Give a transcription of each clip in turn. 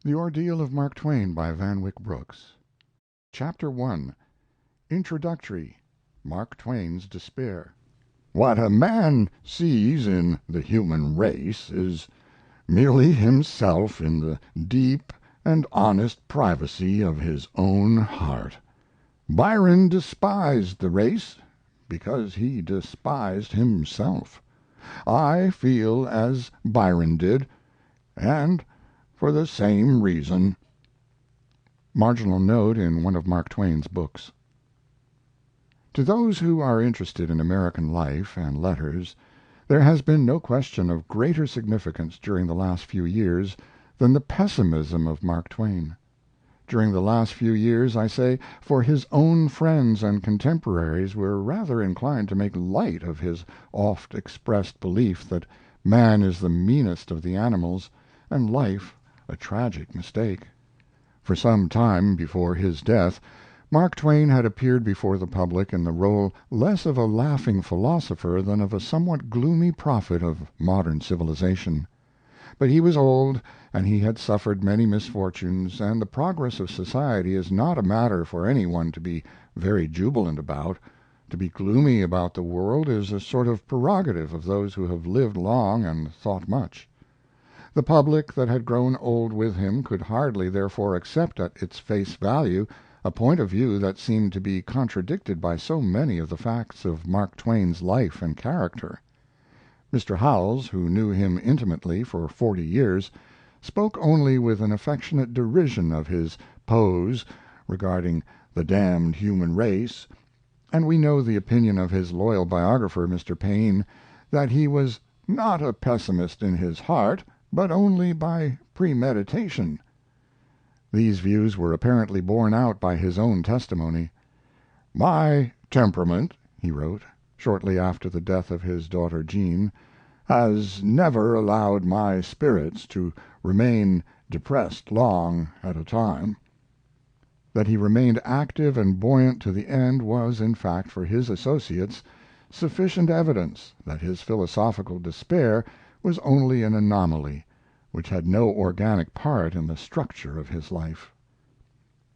The Ordeal of Mark Twain by Wyck Brooks. Chapter I. Introductory. Mark Twain's Despair. What a man sees in the human race is merely himself in the deep and honest privacy of his own heart. Byron despised the race because he despised himself. I feel as Byron did, and for the same reason. Marginal note in one of Mark Twain's books. To those who are interested in American life and letters, there has been no question of greater significance during the last few years than the pessimism of Mark Twain. During the last few years, I say, for his own friends and contemporaries were rather inclined to make light of his oft expressed belief that man is the meanest of the animals and life a tragic mistake. For some time before his death, Mark Twain had appeared before the public in the role less of a laughing philosopher than of a somewhat gloomy prophet of modern civilization. But he was old, and he had suffered many misfortunes, and the progress of society is not a matter for any one to be very jubilant about. To be gloomy about the world is a sort of prerogative of those who have lived long and thought much. The public that had grown old with him could hardly, therefore, accept at its face value a point of view that seemed to be contradicted by so many of the facts of Mark Twain's life and character. Mr. Howells, who knew him intimately for 40 years, spoke only with an affectionate derision of his pose regarding the damned human race, and we know the opinion of his loyal biographer, Mr. Paine, that he was not a pessimist in his heart, but only by premeditation. These views were apparently borne out by his own testimony. "My temperament," he wrote, shortly after the death of his daughter Jean, "has never allowed my spirits to remain depressed long at a time." That he remained active and buoyant to the end was, in fact, for his associates, sufficient evidence that his philosophical despair was only an anomaly, which had no organic part in the structure of his life.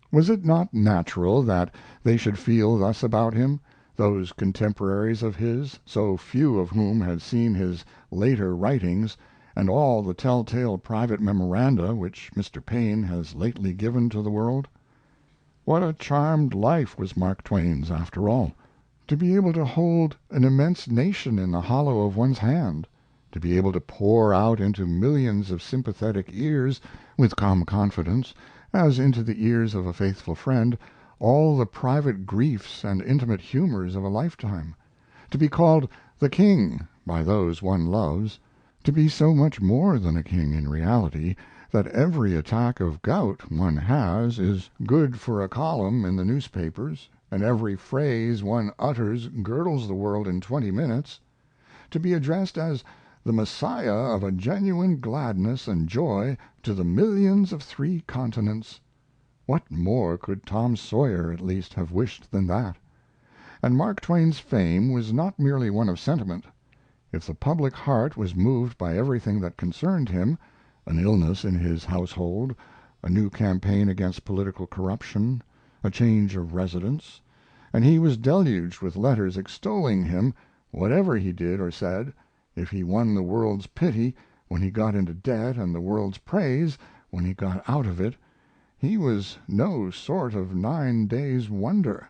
Was it not natural that they should feel thus about him, those contemporaries of his, so few of whom had seen his later writings and all the telltale private memoranda which Mr. Paine has lately given to the world? What a charmed life was Mark Twain's, after all! To be able to hold an immense nation in the hollow of one's hand, to be able to pour out into millions of sympathetic ears, with calm confidence, as into the ears of a faithful friend, all the private griefs and intimate humors of a lifetime, to be called the king by those one loves, to be so much more than a king in reality that every attack of gout one has is good for a column in the newspapers, and every phrase one utters girdles the world in 20 minutes, to be addressed as the Messiah of a genuine gladness and joy to the millions of 3 continents. What more could Tom Sawyer at least have wished than that? And Mark Twain's fame was not merely one of sentiment. If the public heart was moved by everything that concerned him, an illness in his household, a new campaign against political corruption, a change of residence, and he was deluged with letters extolling him, whatever he did or said, if he won the world's pity when he got into debt and the world's praise when he got out of it, he was no sort of 9 days' wonder.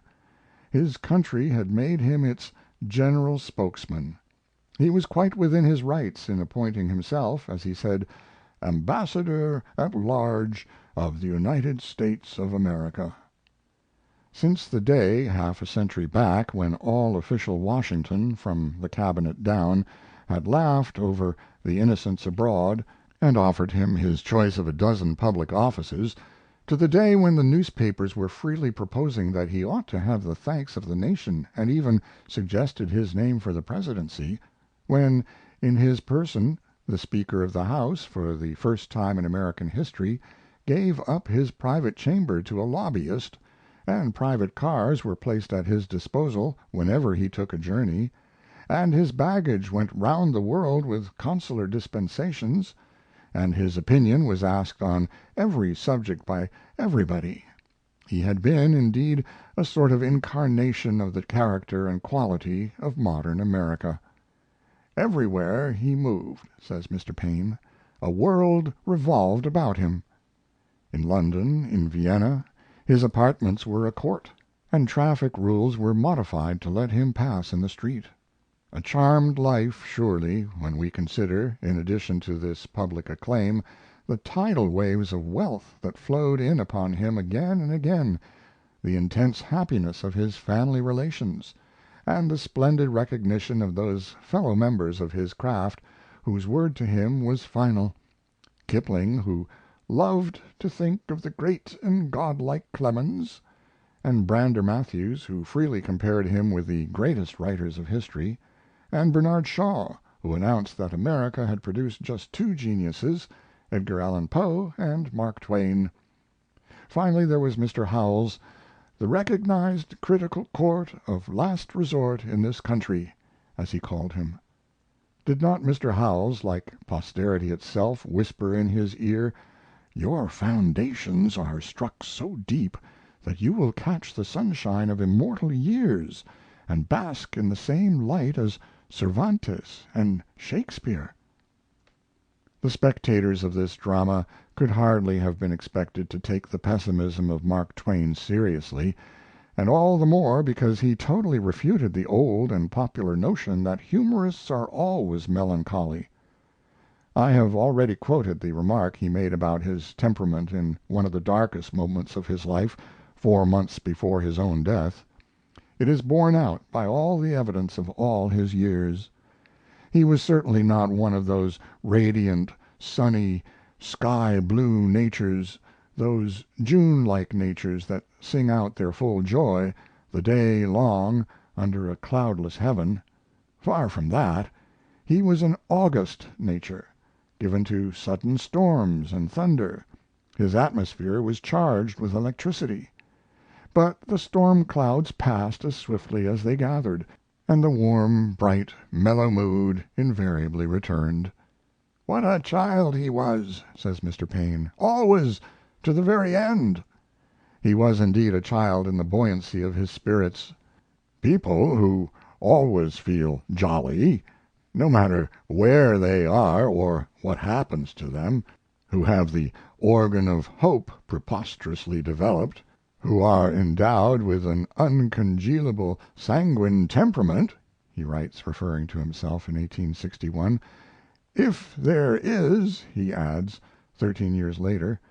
His country had made him its general spokesman. He was quite within his rights in appointing himself, as he said, "Ambassador at Large of the United States of America." Since the day, half a century back, when all official Washington, from the cabinet down, had laughed over the Innocents Abroad and offered him his choice of a dozen public offices, to the day when the newspapers were freely proposing that he ought to have the thanks of the nation and even suggested his name for the presidency, when, in his person, the Speaker of the House, for the first time in American history, gave up his private chamber to a lobbyist, and private cars were placed at his disposal whenever he took a journey, and his baggage went round the world with consular dispensations, and his opinion was asked on every subject by everybody. He had been, indeed, a sort of incarnation of the character and quality of modern America. "Everywhere he moved," says Mr. Paine, "a world revolved about him." In London, in Vienna, his apartments were a court, and traffic rules were modified to let him pass in the street. A charmed life, surely, when we consider, in addition to this public acclaim, the tidal waves of wealth that flowed in upon him again and again, the intense happiness of his family relations, and the splendid recognition of those fellow members of his craft whose word to him was final. Kipling, who "loved to think of the great and godlike Clemens," and Brander Matthews, who freely compared him with the greatest writers of history, and Bernard Shaw, who announced that America had produced just two geniuses, Edgar Allan Poe and Mark Twain. Finally, there was Mr. Howells, "the recognized critical court of last resort in this country," as he called him. Did not Mr. Howells, like posterity itself, whisper in his ear, "Your foundations are struck so deep that you will catch the sunshine of immortal years, and bask in the same light as Cervantes and Shakespeare"? The spectators of this drama could hardly have been expected to take the pessimism of Mark Twain seriously, and all the more because he totally refuted the old and popular notion that humorists are always melancholy. I have already quoted the remark he made about his temperament in one of the darkest moments of his life, 4 months before his own death. It is borne out by all the evidence of all his years. He was certainly not one of those radiant, sunny, sky blue natures, those June like natures that sing out their full joy, the day long, under a cloudless heaven. Far from that. He was an august nature, given to sudden storms and thunder. His atmosphere was charged with electricity. But the storm clouds passed as swiftly as they gathered, and the warm, bright, mellow mood invariably returned. "What a child he was," says Mr. Paine, "always, to the very end." He was indeed a child in the buoyancy of his spirits. People who always feel jolly, no matter where they are or what happens to them, who have the organ of hope preposterously developed, who are endowed with an uncongealable sanguine temperament, he writes, referring to himself in 1861, "if there is," he adds, 13 years later,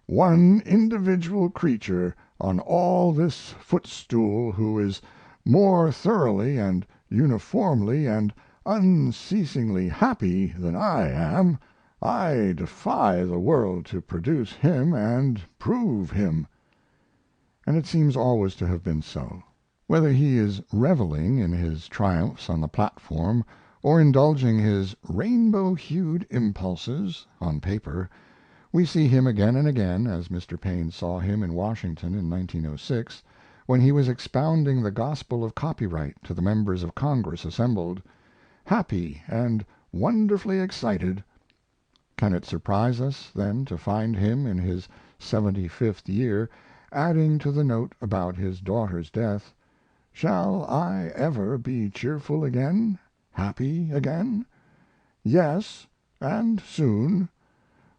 "one individual creature on all this footstool who is more thoroughly and uniformly and unceasingly happy than I am, I defy the world to produce him and prove him." And it seems always to have been so. Whether he is reveling in his triumphs on the platform or indulging his rainbow hued impulses on paper, we see him again and again, as Mr. Paine saw him in Washington in 1906, when he was expounding the gospel of copyright to the members of Congress assembled, happy and wonderfully excited. Can it surprise us, then, to find him in his 75th year adding to the note about his daughter's death, "Shall I ever be cheerful again, happy again? Yes, and soon,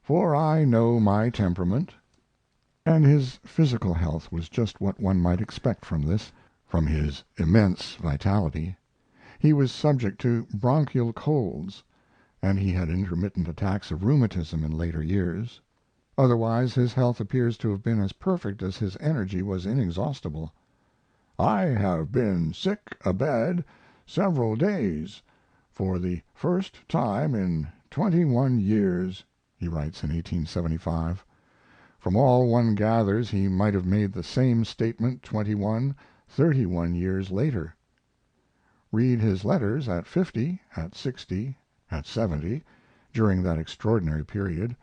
for I know my temperament"? And his physical health was just what one might expect from this, from his immense vitality. He was subject to bronchial colds, and he had intermittent attacks of rheumatism in later years. Otherwise his health appears to have been as perfect as his energy was inexhaustible. "I have been sick abed several days for the first time in 21 years," he writes in 1875. From all one gathers he might have made the same statement 21, 31 years later. Read his letters at 50, at 60, at 70, during that extraordinary period,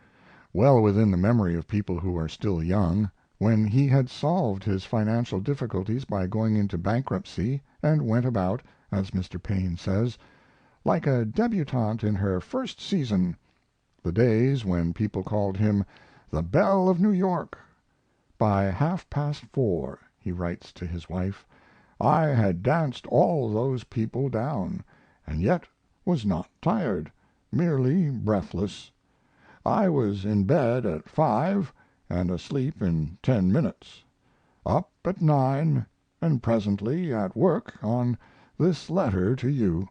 well within the memory of people who are still young, when he had solved his financial difficulties by going into bankruptcy and went about, as Mr. Paine says, "like a debutante in her first season, the days when people called him the Belle of New York. By half past 4, he writes to his wife, I had danced all those people down, and yet was not tired, merely breathless. I was in bed at 5 and asleep in 10 minutes, up at 9 and presently at work on this letter to you.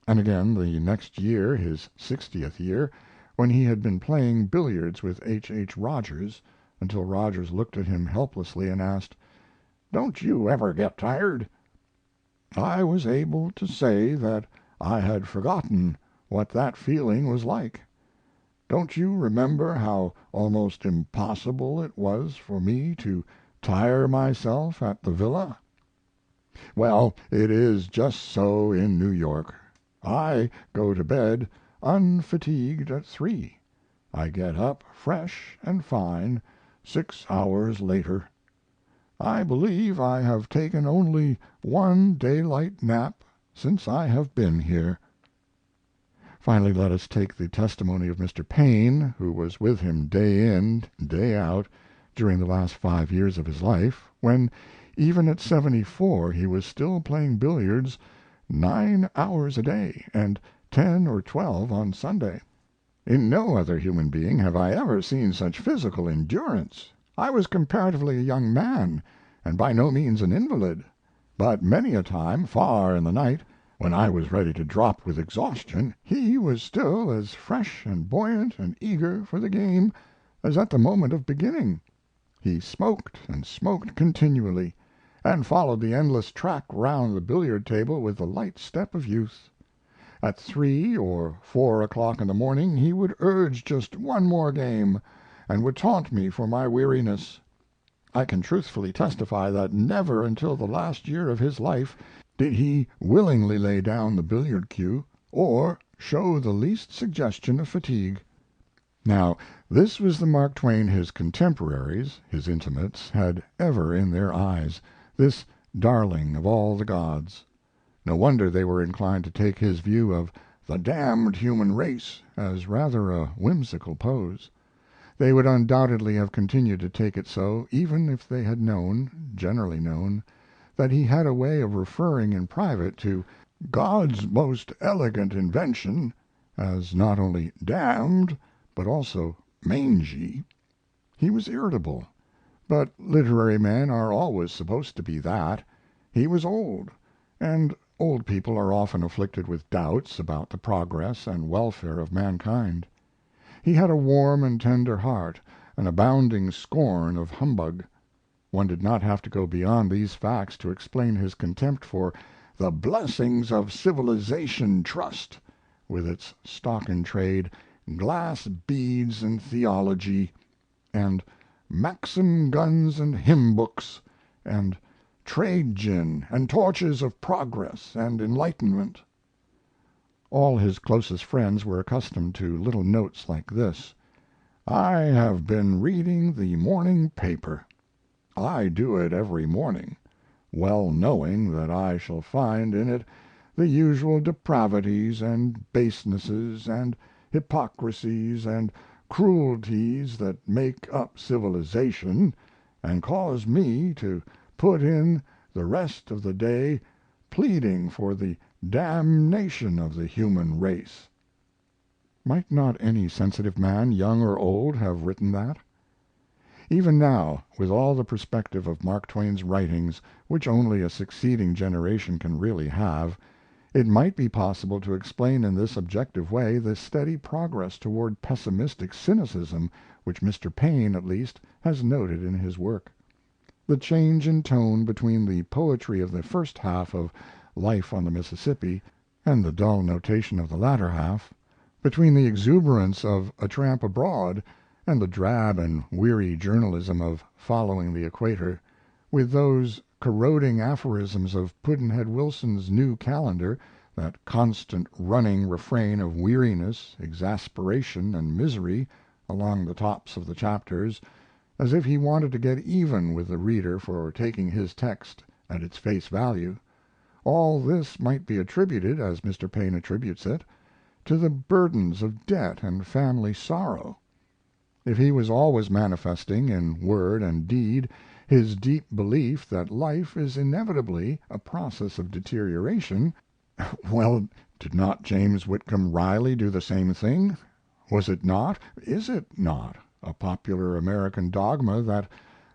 And again the next year, his 60th year, when he had been playing billiards with H. H. Rogers, until Rogers looked at him helplessly and asked, Don't you ever get tired? I was able to say that I had forgotten what that feeling was like. Don't you remember how almost impossible it was for me to tire myself at the Villa? Well, it is just so in New York. I go to bed unfatigued at 3. I get up fresh and fine 6 hours later. I believe I have taken only one daylight nap since I have been here. Finally, let us take the testimony of Mr. Paine, who was with him day in, day out, during the last 5 years of his life, when, even at 74, he was still playing billiards 9 hours a day, and 10 or 12 on Sunday. In no other human being have I ever seen such physical endurance. I was comparatively a young man, and by no means an invalid, but many a time, far in the night, when I was ready to drop with exhaustion, he was still as fresh and buoyant and eager for the game as at the moment of beginning. He smoked and smoked continually, and followed the endless track round the billiard table with the light step of youth. At 3 or 4 o'clock in the morning he would urge just one more game, and would taunt me for my weariness. I can truthfully testify that never until the last year of his life did he willingly lay down the billiard cue, or show the least suggestion of fatigue. Now, this was the Mark Twain his contemporaries, his intimates, had ever in their eyes, this darling of all the gods. No wonder they were inclined to take his view of the damned human race as rather a whimsical pose. They would undoubtedly have continued to take it so, even if they had known, generally known, that he had a way of referring in private to God's most elegant invention as not only damned, but also mangy. He was irritable, but literary men are always supposed to be that. He was old, and old people are often afflicted with doubts about the progress and welfare of mankind. He had a warm and tender heart, an abounding scorn of humbug. One did not have to go beyond these facts to explain his contempt for the Blessings of Civilization Trust, with its stock in trade, glass beads and theology, and Maxim guns and hymn books, and trade gin and torches of progress and enlightenment. All his closest friends were accustomed to little notes like this: I have been reading the morning paper. I do it every morning, well knowing that I shall find in it the usual depravities and basenesses and hypocrisies and cruelties that make up civilization, and cause me to put in the rest of the day pleading for the damnation of the human race. Might not any sensitive man, young or old, have written that? Even now, with all the perspective of Mark Twain's writings, which only a succeeding generation can really have, it might be possible to explain in this objective way the steady progress toward pessimistic cynicism which Mr. Paine, at least, has noted in his work. The change in tone between the poetry of the first half of Life on the Mississippi and the dull notation of the latter half, between the exuberance of A Tramp Abroad and the drab and weary journalism of Following the Equator, with those corroding aphorisms of Pudd'nhead Wilson's New Calendar, that constant running refrain of weariness, exasperation, and misery along the tops of the chapters, as if he wanted to get even with the reader for taking his text at its face value. All this might be attributed, as Mr. Paine attributes it, to the burdens of debt and family sorrow. If he was always manifesting in word and deed his deep belief that life is inevitably a process of deterioration, well, did not James Whitcomb Riley do the same thing? Was it not, is it not, a popular American dogma that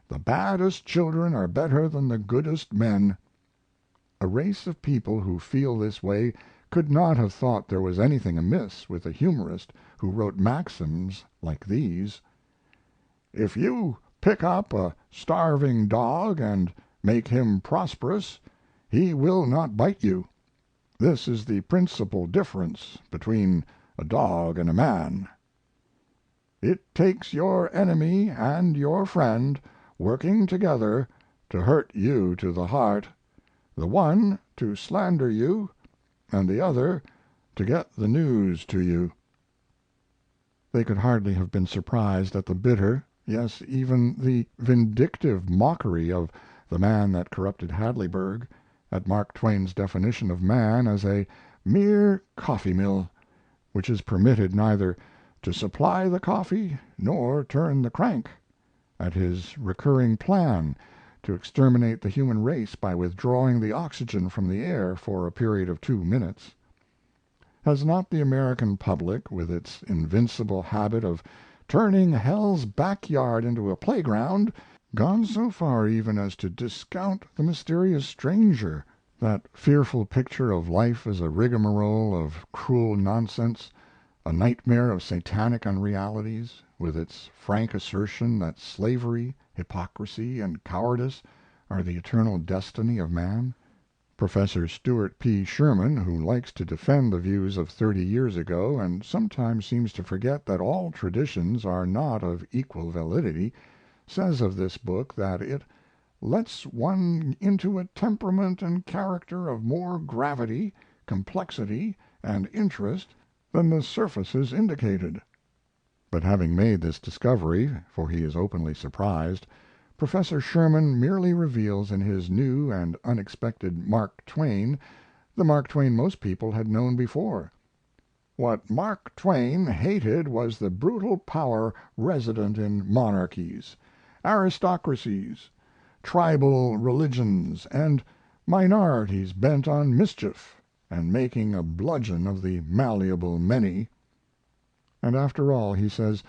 the baddest children are better than the goodest men? A race of people who feel this way could not have thought there was anything amiss with a humorist who wrote maxims like these: If you pick up a starving dog and make him prosperous, he will not bite you. This is the principal difference between a dog and a man. It takes your enemy and your friend working together to hurt you to the heart, the one to slander you, and the other to get the news to you. They could hardly have been surprised at the bitter, yes, even the vindictive mockery of The Man That Corrupted Hadleyburg at Mark Twain's definition of man as a mere coffee mill, which is permitted neither to supply the coffee nor turn the crank; at his recurring plan to exterminate the human race by withdrawing the oxygen from the air for a period of 2 minutes. Has not the American public, with its invincible habit of turning hell's backyard into a playground, gone so far even as to discount The Mysterious Stranger, that fearful picture of life as a rigmarole of cruel nonsense, a nightmare of satanic unrealities, with its frank assertion that slavery, hypocrisy, and cowardice are the eternal destiny of man? Professor Stuart P. Sherman, who likes to defend the views of 30 years ago and sometimes seems to forget that all traditions are not of equal validity, says of this book that it lets one into a temperament and character of more gravity, complexity, and interest than the surfaces indicated. But having made this discovery, for he is openly surprised, Professor Sherman merely reveals in his new and unexpected Mark Twain the Mark Twain most people had known before. What Mark Twain hated was the brutal power resident in monarchies, aristocracies, tribal religions, and minorities bent on mischief and making a bludgeon of the malleable many. And after all, he says,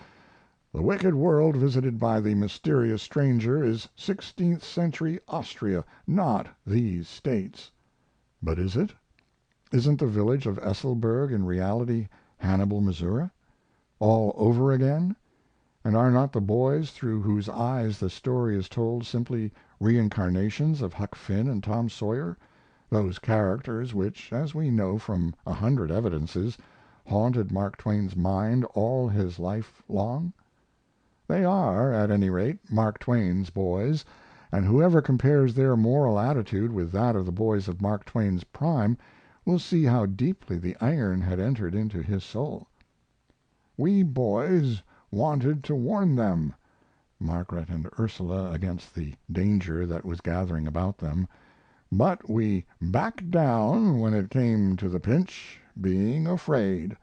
the wicked world visited by the mysterious stranger is 16th century Austria, not these States. But is it? Isn't the village of Esselburg in reality Hannibal, Missouri, all over again? And are not the boys through whose eyes the story is told simply reincarnations of Huck Finn and Tom Sawyer, those characters which, as we know from 100 evidences, haunted Mark Twain's mind all his life long? They are, at any rate, Mark Twain's boys, and whoever compares their moral attitude with that of the boys of Mark Twain's prime will see how deeply the iron had entered into his soul. We boys wanted to warn them, Margaret and Ursula, against the danger that was gathering about them, but we backed down when it came to the pinch, being afraid.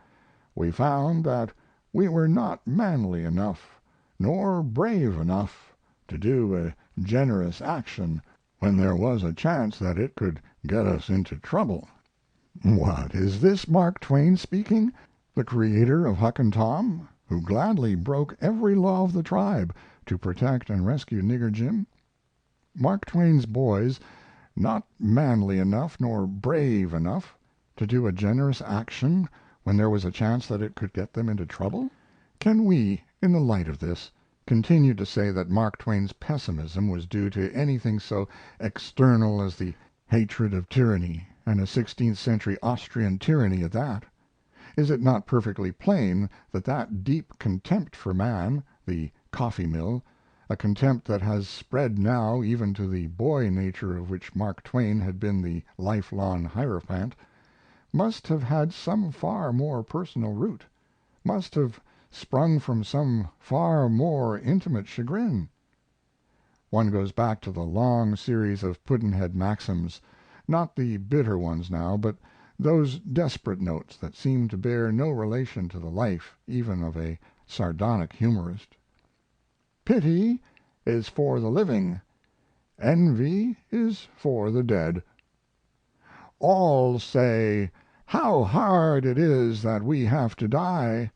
We found that we were not manly enough nor brave enough to do a generous action when there was a chance that it could get us into trouble. What, is this Mark Twain speaking, the creator of Huck and Tom, who gladly broke every law of the tribe to protect and rescue Nigger Jim? Mark Twain's boys not manly enough nor brave enough to do a generous action when there was a chance that it could get them into trouble? Can we, in the light of this, continue to say that Mark Twain's pessimism was due to anything so external as the hatred of tyranny, and a 16th century Austrian tyranny at that? Is it not perfectly plain that that deep contempt for man, the coffee mill, a contempt that has spread now even to the boy nature of which Mark Twain had been the lifelong hierophant, must have had some far more personal root, must have sprung from some far more intimate chagrin? One goes back to the long series of Pudd'nhead maxims, not the bitter ones now, but those desperate notes that seem to bear no relation to the life even of a sardonic humorist. Pity is for the living, envy is for the dead. All say, "How hard it is that we have to die,"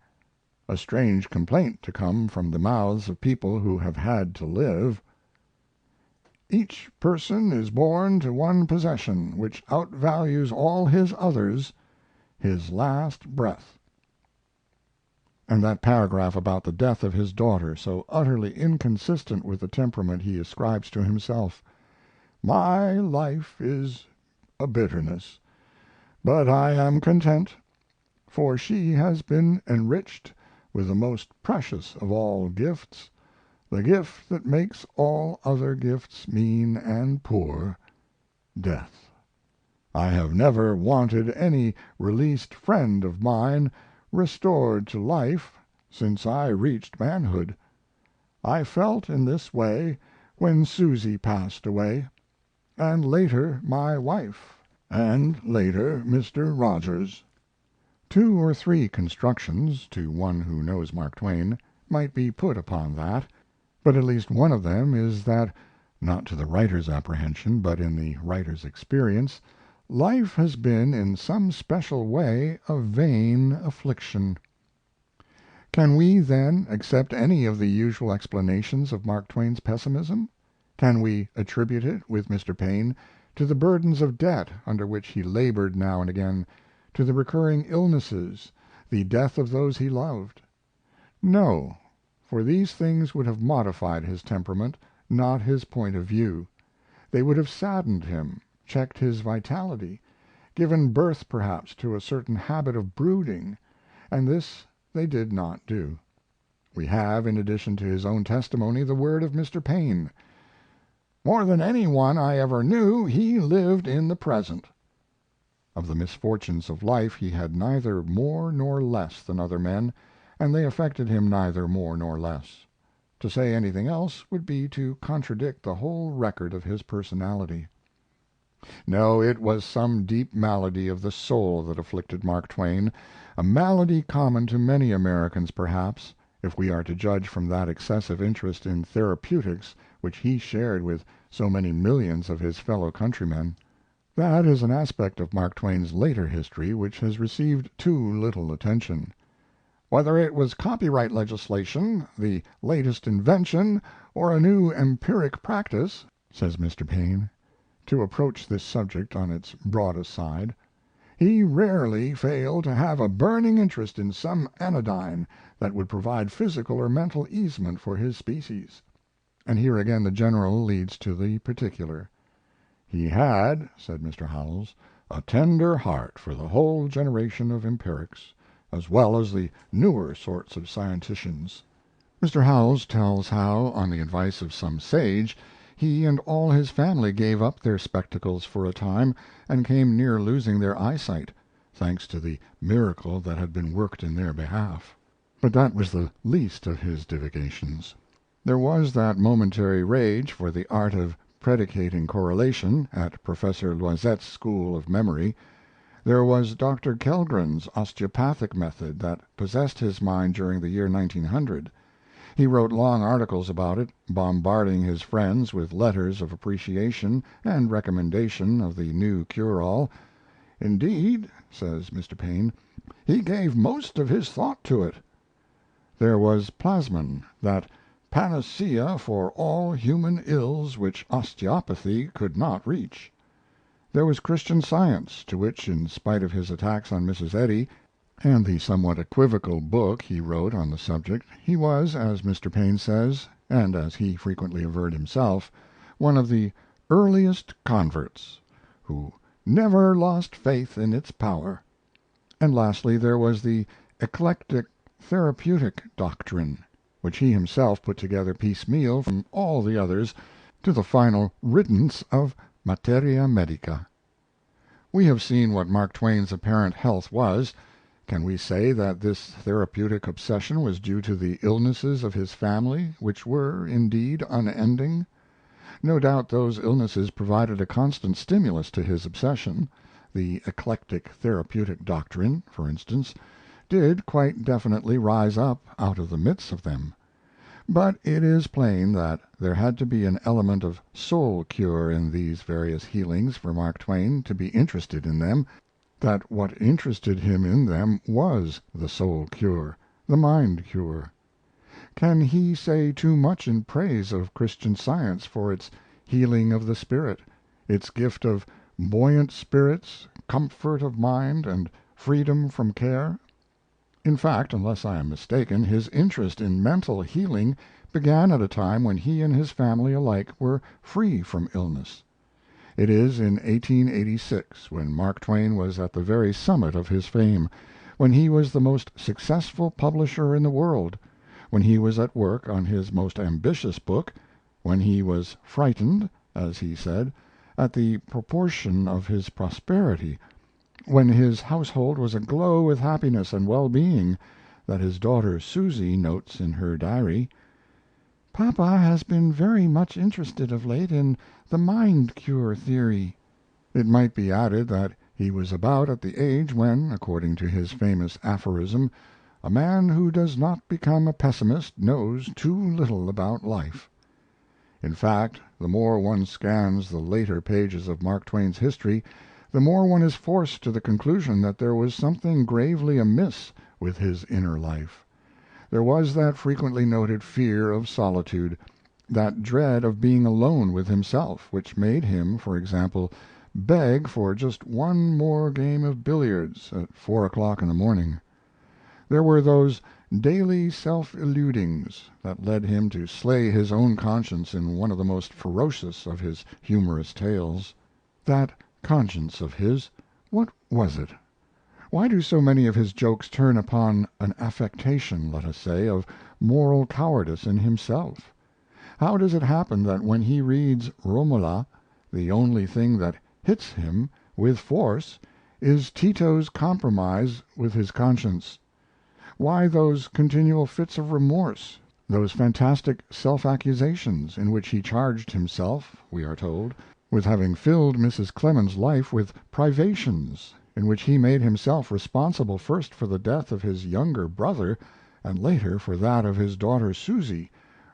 a strange complaint to come from the mouths of people who have had to live. Each person is born to one possession which outvalues all his others, his last breath. And that paragraph about the death of his daughter, so utterly inconsistent with the temperament he ascribes to himself. My life is a bitterness, but I am content, for she has been enriched with the most precious of all gifts, the gift that makes all other gifts mean and poor, death. I have never wanted any released friend of mine restored to life since I reached manhood. I felt in this way when Susy passed away, and later my wife, and later Mr. Rogers. Two or three constructions, to one who knows Mark Twain, might be put upon that, but at least one of them is that, not to the writer's apprehension, but in the writer's experience, life has been in some special way a vain affliction. Can we, then, accept any of the usual explanations of Mark Twain's pessimism? Can we attribute it, with Mr. Paine, to the burdens of debt under which he labored now and again, to the recurring illnesses, the death of those he loved? No, for these things would have modified his temperament, not his point of view. They would have saddened him, checked his vitality, given birth perhaps to a certain habit of brooding, and this they did not do. We have, in addition to his own testimony, the word of Mr. Paine. "More than any one I ever knew, he lived in the present." Of the misfortunes of life he had neither more nor less than other men, and they affected him neither more nor less. To say anything else would be to contradict the whole record of his personality. No, it was some deep malady of the soul that afflicted Mark Twain, a malady common to many Americans, perhaps, if we are to judge from that excessive interest in therapeutics which he shared with so many millions of his fellow countrymen. That is an aspect of Mark Twain's later history which has received too little attention. Whether it was copyright legislation, the latest invention, or a new empiric practice, says Mr. Paine, to approach this subject on its broadest side, he rarely failed to have a burning interest in some anodyne that would provide physical or mental easement for his species. And here again the general leads to the particular. He had, said Mr. Howells, a tender heart for the whole generation of empirics, as well as the newer sorts of scienticians. Mr. Howells tells how, on the advice of some sage, he and all his family gave up their spectacles for a time and came near losing their eyesight, thanks to the miracle that had been worked in their behalf. But that was the least of his divagations. There was that momentary rage for the art of predicating correlation at Professor Loisette's school of memory. There was Dr. Kellgren's osteopathic method that possessed his mind during the year 1900. He wrote long articles about it, bombarding his friends with letters of appreciation and recommendation of the new cure-all. Indeed, says Mr. Paine, he gave most of his thought to it. There was Plasmon, that panacea for all human ills which osteopathy could not reach. There was Christian Science, to which, in spite of his attacks on Mrs. Eddy, and the somewhat equivocal book he wrote on the subject, he was, as Mr. Paine says, and as he frequently averred himself, one of the earliest converts, who never lost faith in its power. And lastly there was the eclectic therapeutic doctrine, which he himself put together piecemeal from all the others to the final riddance of materia medica. We have seen what Mark Twain's apparent health was. Can we say that this therapeutic obsession was due to the illnesses of his family, which were, indeed, unending? No doubt those illnesses provided a constant stimulus to his obsession. the eclectic therapeutic doctrine, for instance, did quite definitely rise up out of the midst of them. But it is plain that there had to be an element of soul cure in these various healings for Mark Twain to be interested in them, that what interested him in them was the soul cure, the mind cure. Can he say too much in praise of Christian Science for its healing of the spirit, its gift of buoyant spirits, comfort of mind, and freedom from care? In fact, unless I am mistaken, his interest in mental healing began at a time when he and his family alike were free from illness. It is in 1886, when Mark Twain was at the very summit of his fame, when he was the most successful publisher in the world, when he was at work on his most ambitious book, when he was frightened, as he said, at the proportion of his prosperity, when his household was aglow with happiness and well-being, that his daughter Susy notes in her diary: "Papa has been very much interested of late in the mind cure theory." It might be added that he was about at the age when, according to his famous aphorism, a man who does not become a pessimist knows too little about life. In fact, the more one scans the later pages of Mark Twain's history, the more one is forced to the conclusion that there was something gravely amiss with his inner life. There was that frequently noted fear of solitude, that dread of being alone with himself, which made him, for example, beg for just one more game of billiards at 4 o'clock in the morning. There were those daily self-illudings that led him to slay his own conscience in one of the most ferocious of his humorous tales. That conscience of his, what was it? Why do so many of his jokes turn upon an affectation, let us say, of moral cowardice in himself? How does it happen that when he reads Romola the only thing that hits him with force is Tito's compromise with his conscience? Why those continual fits of remorse, those fantastic self-accusations, in which he charged himself, we are told, with having filled Mrs. Clemens's life with privations, in which he made himself responsible first for the death of his younger brother and later for that of his daughter Susy,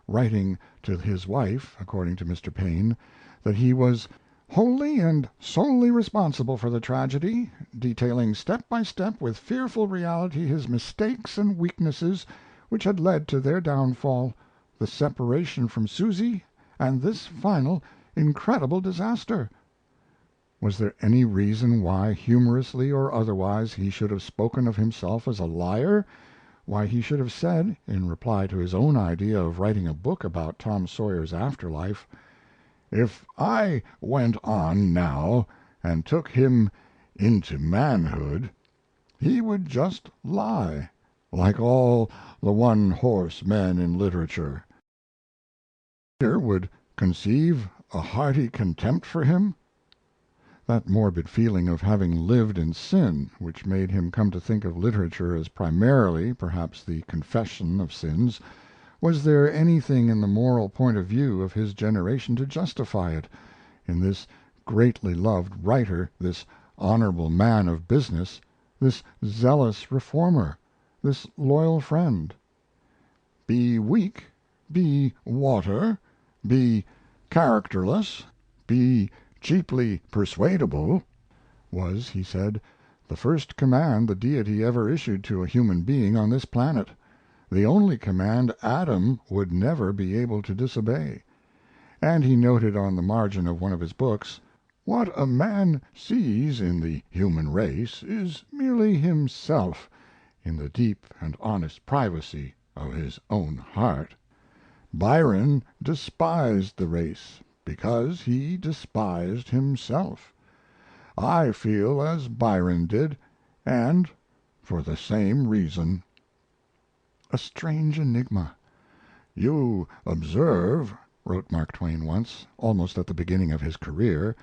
writing to his wife, according to Mr. Paine, that he was "wholly and solely responsible for the tragedy, detailing step by step with fearful reality his mistakes and weaknesses which had led to their downfall, the separation from Susy, and this final, incredible disaster." Was there any reason why, humorously or otherwise, he should have spoken of himself as a liar? Why he should have said, in reply to his own idea of writing a book about Tom Sawyer's afterlife: "If I went on now and took him into manhood, he would just lie, like all the one horse men in literature. Reader would conceive a hearty contempt for him." That morbid feeling of having lived in sin, which made him come to think of literature as primarily, perhaps, the confession of sins, was there anything in the moral point of view of his generation to justify it, in this greatly loved writer, this honorable man of business, this zealous reformer, this loyal friend? Be weak, be water, be characterless, be cheaply persuadable, was, he said, the first command the Deity ever issued to a human being on this planet, the only command Adam would never be able to disobey. And he noted on the margin of one of his books: "What a man sees in the human race is merely himself in the deep and honest privacy of his own heart. Byron despised the race because he despised himself. I feel as Byron did, and for the same reason." A strange enigma. "You observe," wrote Mark Twain once, almost at the beginning of his career,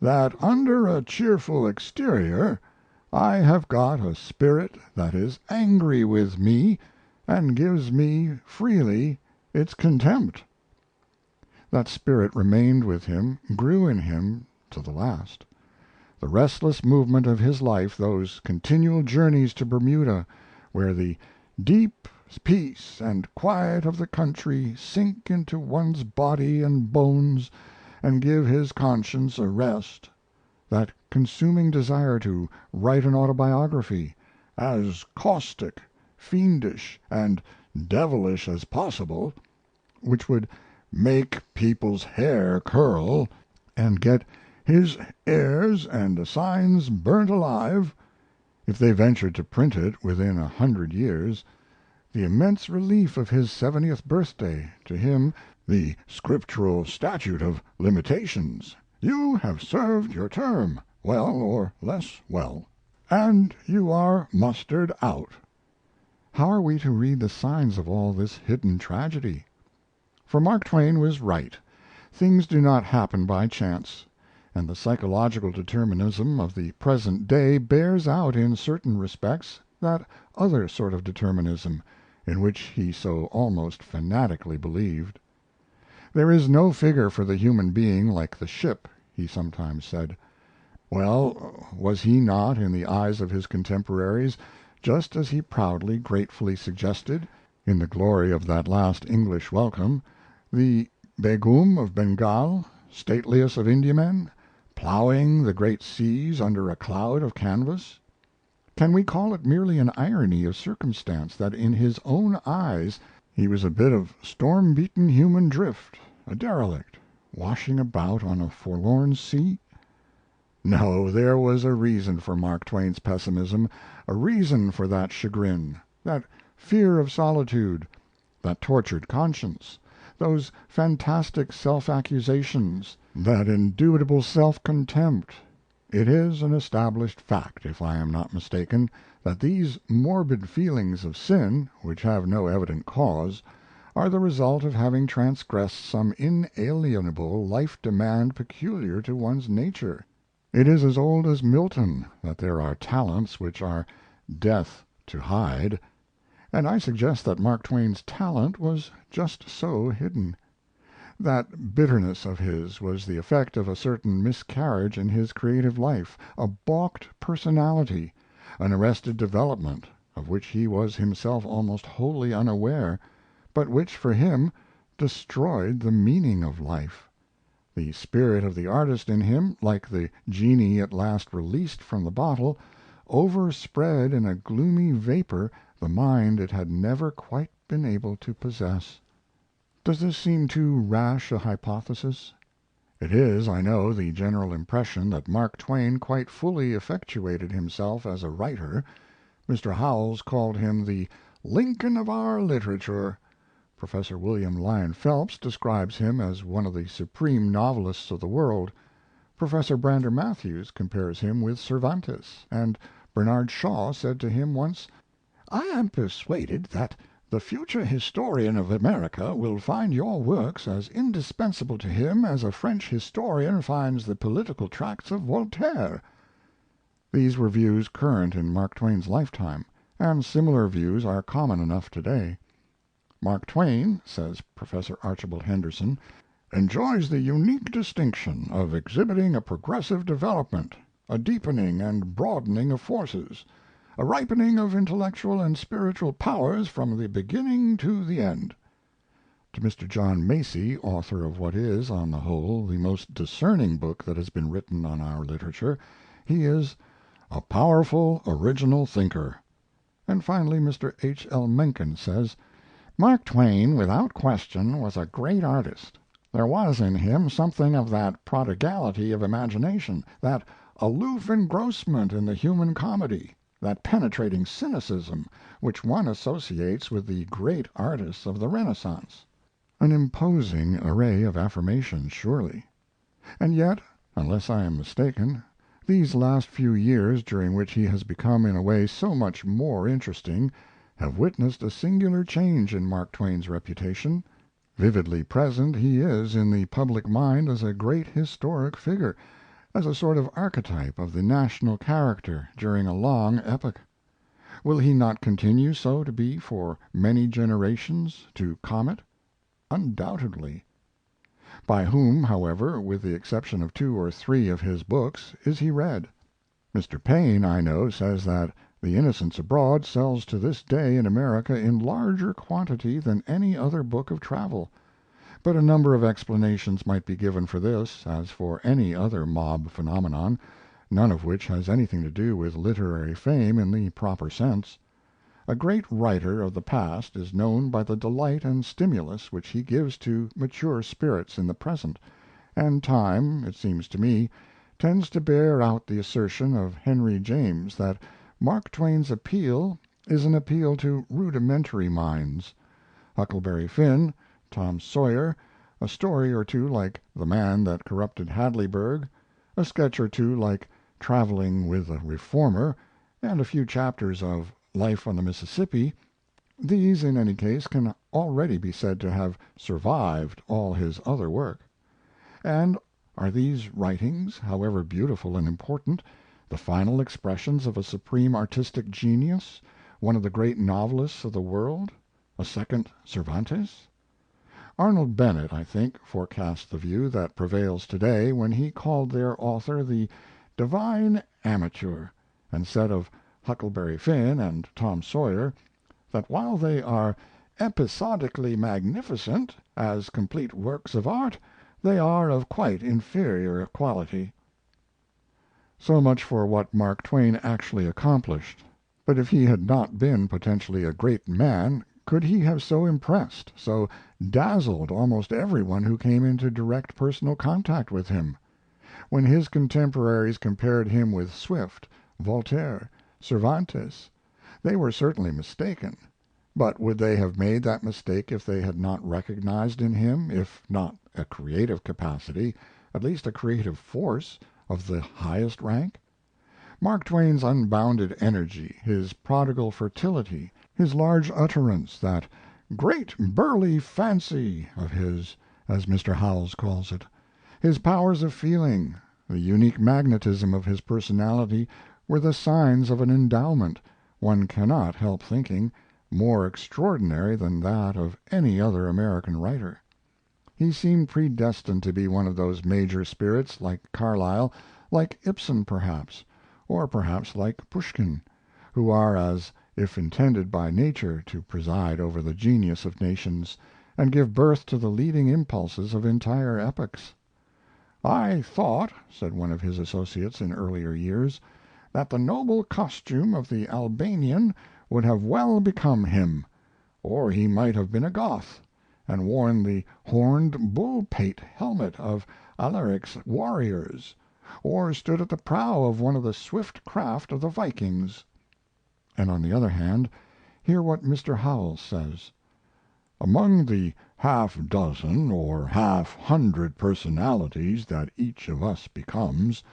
"that under a cheerful exterior I have got a spirit that is angry with me and gives me freely its contempt." That spirit remained with him, grew in him, to the last. The restless movement of his life, those continual journeys to Bermuda, where the deep peace and quiet of the country sink into one's body and bones and give his conscience a rest, that consuming desire to write an autobiography, as caustic, fiendish, and devilish as possible, which would make people's hair curl and get his heirs and assigns burnt alive, if they ventured to print it within 100 years, the immense relief of his 70th birthday, to him the scriptural statute of limitations: you have served your term, well or less well, and you are mustered out. How are we to read the signs of all this hidden tragedy? For Mark Twain was right. Things do not happen by chance, and the psychological determinism of the present day bears out in certain respects that other sort of determinism in which he so almost fanatically believed. There is no figure for the human being like the ship, he sometimes said. Well, was he not, in the eyes of his contemporaries, just as he proudly, gratefully suggested, in the glory of that last English welcome, the Begum of Bengal, stateliest of Indiamen, plowing the great seas under a cloud of canvas? Can we call it merely an irony of circumstance that in his own eyes he was a bit of storm-beaten human drift, a derelict, washing about on a forlorn sea? No, there was a reason for Mark Twain's pessimism, a reason for that chagrin, that fear of solitude, that tortured conscience, those fantastic self-accusations, that indubitable self-contempt. It is an established fact, if I am not mistaken, that these morbid feelings of sin, which have no evident cause, are the result of having transgressed some inalienable life demand peculiar to one's nature. It is as old as Milton that there are talents which are death to hide, and I suggest that Mark Twain's talent was just so hidden. That bitterness of his was the effect of a certain miscarriage in his creative life, a balked personality, an arrested development, of which he was himself almost wholly unaware, but which for him destroyed the meaning of life. The spirit of the artist in him, like the genie at last released from the bottle, overspread in a gloomy vapor the mind it had never quite been able to possess. Does this seem too rash a hypothesis? It is, I know, the general impression that Mark Twain quite fully effectuated himself as a writer. Mr. Howells called him the "Lincoln of our literature." Professor William Lyon Phelps describes him as one of the supreme novelists of the world. Professor Brander Matthews compares him with Cervantes, and Bernard Shaw said to him once, "I am persuaded that the future historian of America will find your works as indispensable to him as a French historian finds the political tracts of Voltaire." These were views current in Mark Twain's lifetime, and similar views are common enough today. Mark Twain, says Professor Archibald Henderson, enjoys the unique distinction of exhibiting a progressive development, a deepening and broadening of forces, a ripening of intellectual and spiritual powers from the beginning to the end. To Mr. John Macy, author of what is, on the whole, the most discerning book that has been written on our literature, he is "a powerful original thinker." And finally Mr. H. L. Mencken says, "Mark Twain, without question, was a great artist. There was in him something of that prodigality of imagination, that aloof engrossment in the human comedy, that penetrating cynicism, which one associates with the great artists of the Renaissance." An imposing array of affirmations, surely. And yet, unless I am mistaken, these last few years, during which he has become in a way so much more interesting, have witnessed a singular change in Mark Twain's reputation. Vividly present he is in the public mind as a great historic figure, as a sort of archetype of the national character during a long epoch. Will he not continue so to be for many generations to come it? Undoubtedly. By whom, however, with the exception of two or three of his books, is he read? Mr. Paine, I know, says that The Innocents Abroad sells to this day in America in larger quantity than any other book of travel, but a number of explanations might be given for this, as for any other mob phenomenon, none of which has anything to do with literary fame in the proper sense. A great writer of the past is known by the delight and stimulus which he gives to mature spirits in the present, and time, it seems to me, tends to bear out the assertion of Henry James that Mark Twain's appeal is an appeal to rudimentary minds. Huckleberry Finn, Tom Sawyer, a story or two like The Man That Corrupted Hadleyburg, a sketch or two like Traveling with a Reformer, and a few chapters of Life on the Mississippi, these in any case can already be said to have survived all his other work. And are these writings, however beautiful and important, the final expressions of a supreme artistic genius, one of the great novelists of the world, a second Cervantes? Arnold Bennett, I think, forecast the view that prevails today when he called their author the divine amateur, and said of Huckleberry Finn and Tom Sawyer that while they are episodically magnificent as complete works of art, they are of quite inferior quality. So much for what Mark Twain actually accomplished. But if he had not been potentially a great man, could he have so impressed, so dazzled almost every one who came into direct personal contact with him? When his contemporaries compared him with Swift, Voltaire, Cervantes, they were certainly mistaken, but would they have made that mistake if they had not recognized in him, if not a creative capacity, at least a creative force of the highest rank? Mark Twain's unbounded energy, his prodigal fertility, his large utterance, that "great burly fancy" of his, as Mr. Howells calls it, his powers of feeling, the unique magnetism of his personality were the signs of an endowment, one cannot help thinking, more extraordinary than that of any other American writer. He seemed predestined to be one of those major spirits, like Carlyle, like Ibsen perhaps, or perhaps like Pushkin, who are as if intended by nature to preside over the genius of nations, and give birth to the leading impulses of entire epochs. "I thought," said one of his associates in earlier years, "that the noble costume of the Albanian would have well become him, or he might have been a Goth, and worn the horned bull pate helmet of Alaric's warriors, or stood at the prow of one of the swift craft of the Vikings." And on the other hand, hear what Mr. Howells says: "Among the half dozen or half hundred personalities that each of us becomes,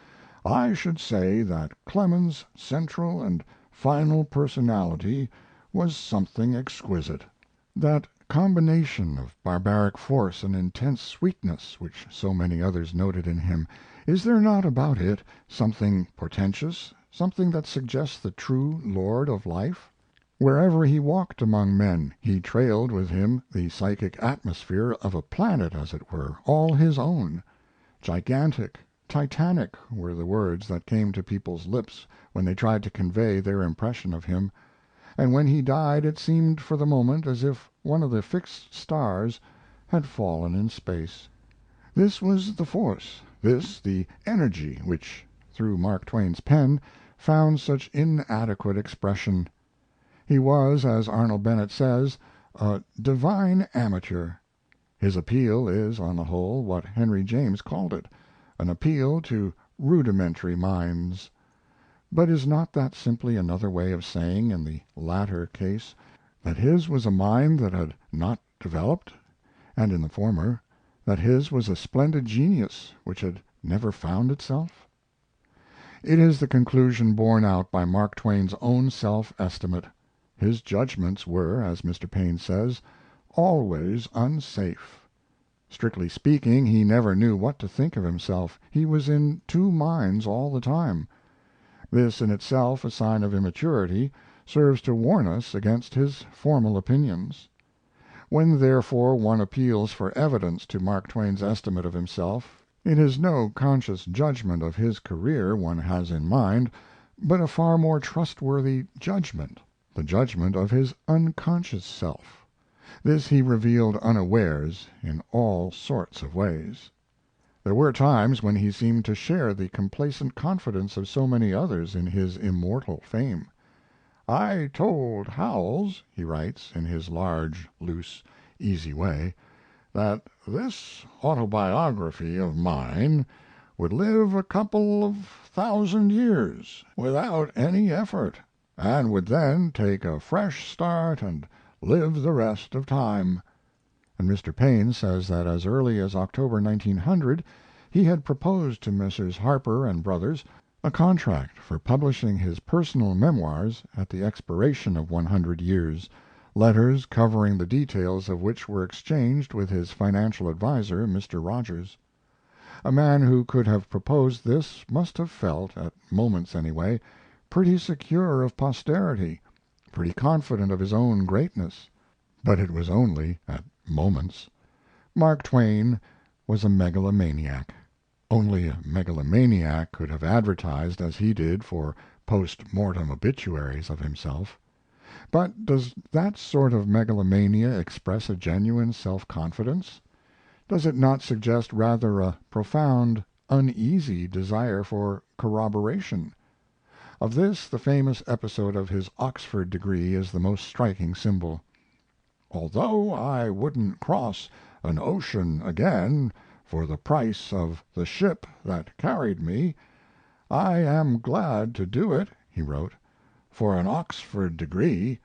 I should say that Clemens' central and final personality was something exquisite. That combination of barbaric force and intense sweetness which so many others noted in him, is there not about it something portentous, something that suggests the true lord of life? Wherever he walked among men he trailed with him the psychic atmosphere of a planet, as it were, all his own. Gigantic, titanic, were the words that came to people's lips when they tried to convey their impression of him, and when he died it seemed for the moment as if one of the fixed stars had fallen in space." This was the force, this the energy which, through Mark Twain's pen, found such inadequate expression. He was, as Arnold Bennett says, a divine amateur. His appeal is, on the whole, what Henry James called it, an appeal to rudimentary minds. But is not that simply another way of saying, in the latter case, that his was a mind that had not developed, and in the former, that his was a splendid genius which had never found itself? It is the conclusion borne out by Mark Twain's own self estimate. His judgments were, as Mr. Paine says, always unsafe. Strictly speaking, he never knew what to think of himself; he was in two minds all the time. This in itself, a sign of immaturity, serves to warn us against his formal opinions. When, therefore, one appeals for evidence to Mark Twain's estimate of himself, it is no conscious judgment of his career one has in mind, but a far more trustworthy judgment, the judgment of his unconscious self. This he revealed unawares in all sorts of ways. There were times when he seemed to share the complacent confidence of so many others in his immortal fame. "I told Howells," he writes, in his large, loose, easy way, "that this autobiography of mine would live a couple of thousand years without any effort, and would then take a fresh start and live the rest of time." And Mr. Paine says that as early as October, 1900, he had proposed to Messrs. Harper and Brothers a contract for publishing his personal memoirs at the expiration of 100 years, letters covering the details of which were exchanged with his financial adviser, Mr. Rogers. A man who could have proposed this must have felt, at moments anyway, pretty secure of posterity, pretty confident of his own greatness. But it was only at moments. Mark Twain was a megalomaniac. Only a megalomaniac could have advertised as he did for post mortem obituaries of himself. But does that sort of megalomania express a genuine self confidence? Does it not suggest rather a profound, uneasy desire for corroboration? Of this the famous episode of his Oxford degree is the most striking symbol. "Although I wouldn't cross an ocean again for the price of the ship that carried me, I am glad to do it," he wrote, "for an Oxford degree."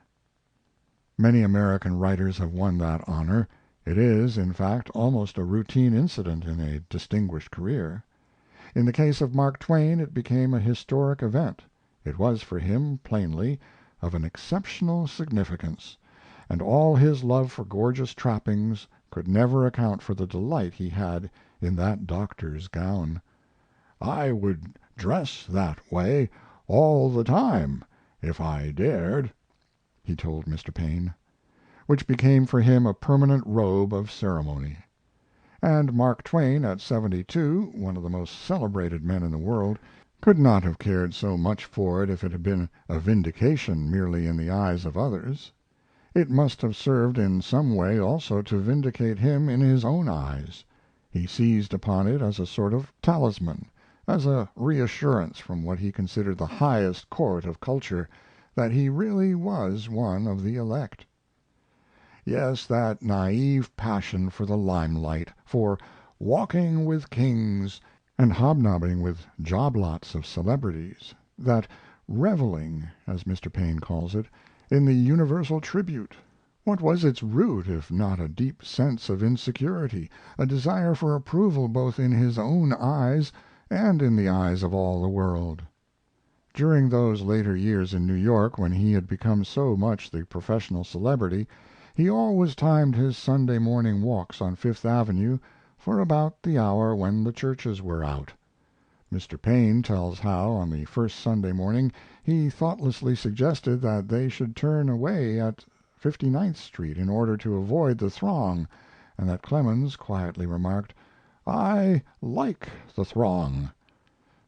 Many American writers have won that honor. It is, in fact, almost a routine incident in a distinguished career. In the case of Mark Twain it became a historic event. It was for him, plainly, of an exceptional significance, and all his love for gorgeous trappings could never account for the delight he had in that doctor's gown. "I would dress that way all the time if I dared," he told Mr. Paine, which became for him a permanent robe of ceremony. And Mark Twain, at 72, one of the most celebrated men in the world, could not have cared so much for it if it had been a vindication merely in the eyes of others. It must have served in some way also to vindicate him in his own eyes. He seized upon it as a sort of talisman, as a reassurance from what he considered the highest court of culture, that he really was one of the elect. Yes, that naive passion for the limelight, for walking with kings and hobnobbing with job lots of celebrities, that reveling, as Mr. Paine calls it, in the universal tribute, what was its root if not a deep sense of insecurity, a desire for approval both in his own eyes and in the eyes of all the world? During those later years in New York, when he had become so much the professional celebrity, he always timed his Sunday morning walks on Fifth Avenue for about the hour when the churches were out. Mr. Paine tells how, on the first Sunday morning, he thoughtlessly suggested that they should turn away at 59th Street in order to avoid the throng, and that Clemens quietly remarked, "I like the throng."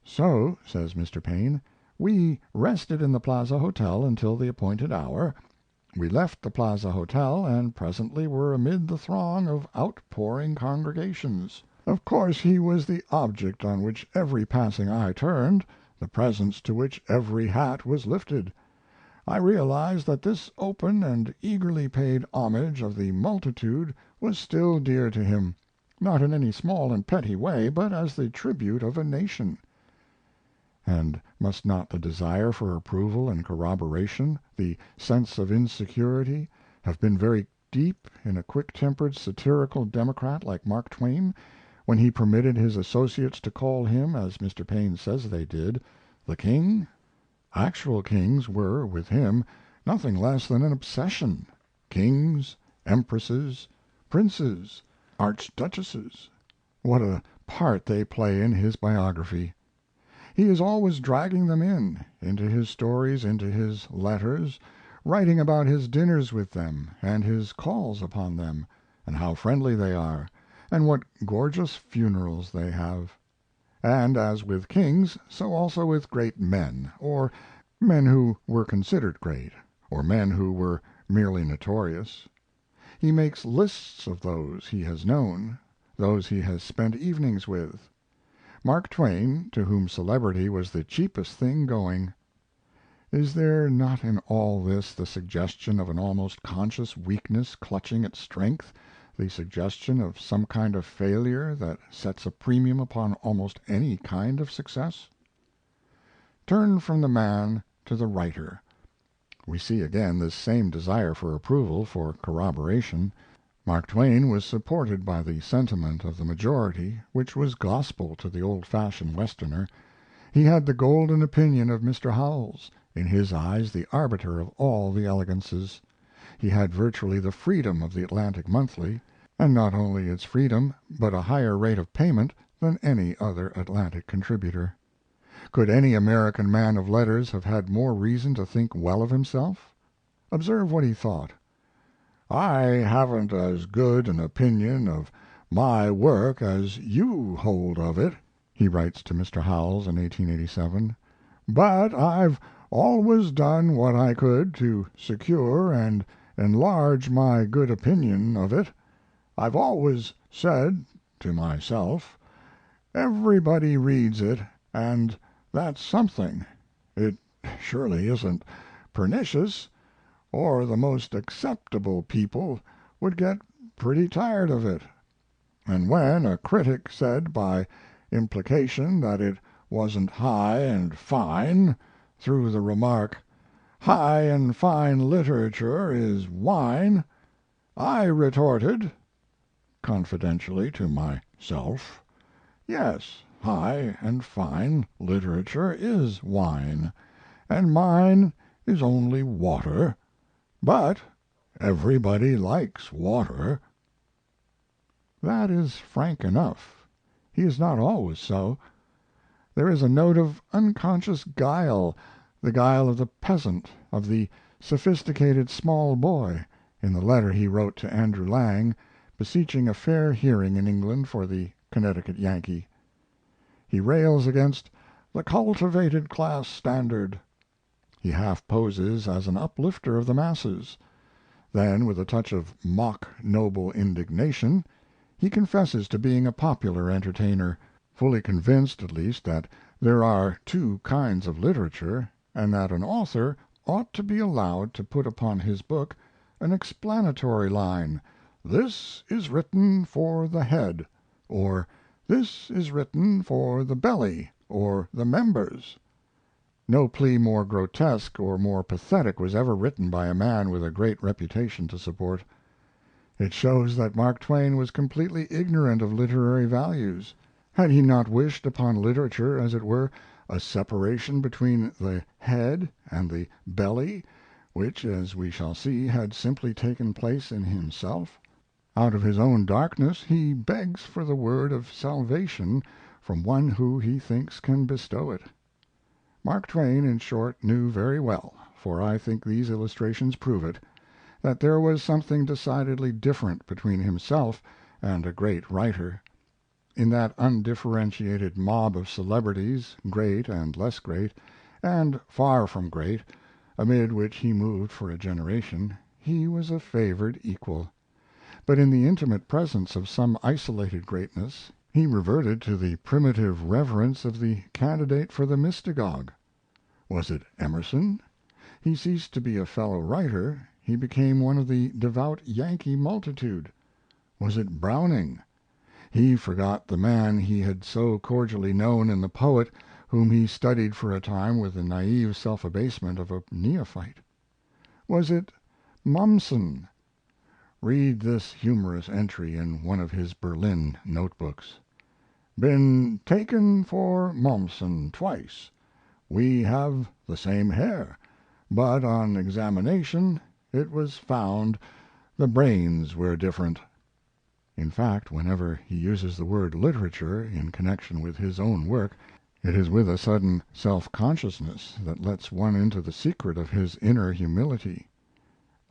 "So," says Mr. Paine, "we rested in the Plaza Hotel until the appointed hour. We left the Plaza Hotel and presently were amid the throng of outpouring congregations. Of course he was the object on which every passing eye turned, the presence to which every hat was lifted. I realized that this open and eagerly paid homage of the multitude was still dear to him, not in any small and petty way, but as the tribute of a nation." And must not the desire for approval and corroboration, the sense of insecurity, have been very deep in a quick tempered, satirical democrat like Mark Twain, when he permitted his associates to call him, as Mr. Paine says they did, the King? Actual kings were, with him, nothing less than an obsession. Kings, empresses, princes, archduchesses, what a part they play in his biography! He is always dragging them into his stories, into his letters, writing about his dinners with them and his calls upon them, and how friendly they are, and what gorgeous funerals they have. And as with kings, so also with great men, or men who were considered great, or men who were merely notorious. He makes lists of those he has known, those he has spent evenings with. Mark Twain, to whom celebrity was the cheapest thing going. Is there not in all this the suggestion of an almost conscious weakness clutching at strength, the suggestion of some kind of failure that sets a premium upon almost any kind of success? Turn from the man to the writer. We see again this same desire for approval, for corroboration. Mark Twain was supported by the sentiment of the majority, which was gospel to the old fashioned Westerner. He had the golden opinion of Mr. Howells, in his eyes the arbiter of all the elegances. He had virtually the freedom of the Atlantic Monthly, and not only its freedom, but a higher rate of payment than any other Atlantic contributor. Could any American man of letters have had more reason to think well of himself? Observe what he thought. "I haven't as good an opinion of my work as you hold of it," he writes to Mr. Howells in 1887, "but I've always done what I could to secure and enlarge my good opinion of it. I've always said to myself, 'Everybody reads it, and that's something. It surely isn't pernicious, or the most acceptable people would get pretty tired of it.' And when a critic said by implication that it wasn't high and fine, through the remark, 'High and fine literature is wine,' I retorted, confidentially to myself, 'Yes, high and fine literature is wine, and mine is only water, but everybody likes water.'" That is frank enough. He is not always so. There is a note of unconscious guile, the guile of the peasant, of the sophisticated small boy, in the letter he wrote to Andrew Lang, beseeching a fair hearing in England for the Connecticut Yankee. He rails against "the cultivated class standard." He half poses as an uplifter of the masses. Then, with a touch of mock noble indignation, he confesses to being a popular entertainer, fully convinced at least that there are two kinds of literature, and that an author ought to be allowed to put upon his book an explanatory line, "This is written for the head," or "This is written for the belly or the members." No plea more grotesque or more pathetic was ever written by a man with a great reputation to support. It shows that Mark Twain was completely ignorant of literary values. Had he not wished upon literature, as it were, a separation between the head and the belly, which, as we shall see, had simply taken place in himself? Out of his own darkness he begs for the word of salvation from one who, he thinks, can bestow it. Mark Twain, in short, knew very well, for I think these illustrations prove it, that there was something decidedly different between himself and a great writer. In that undifferentiated mob of celebrities, great and less great, and far from great, amid which he moved for a generation, he was a favored equal. But in the intimate presence of some isolated greatness he reverted to the primitive reverence of the candidate for the mystagogue. Was it Emerson? He ceased to be a fellow writer, he became one of the devout Yankee multitude. Was it Browning? He forgot the man he had so cordially known in the poet whom he studied for a time with the naive self abasement of a neophyte. Was it Mommsen? Read this humorous entry in one of his Berlin notebooks: "Been taken for Mommsen twice. We have the same hair, but on examination it was found the brains were different." In fact, whenever he uses the word literature in connection with his own work, it is with a sudden self consciousness that lets one into the secret of his inner humility.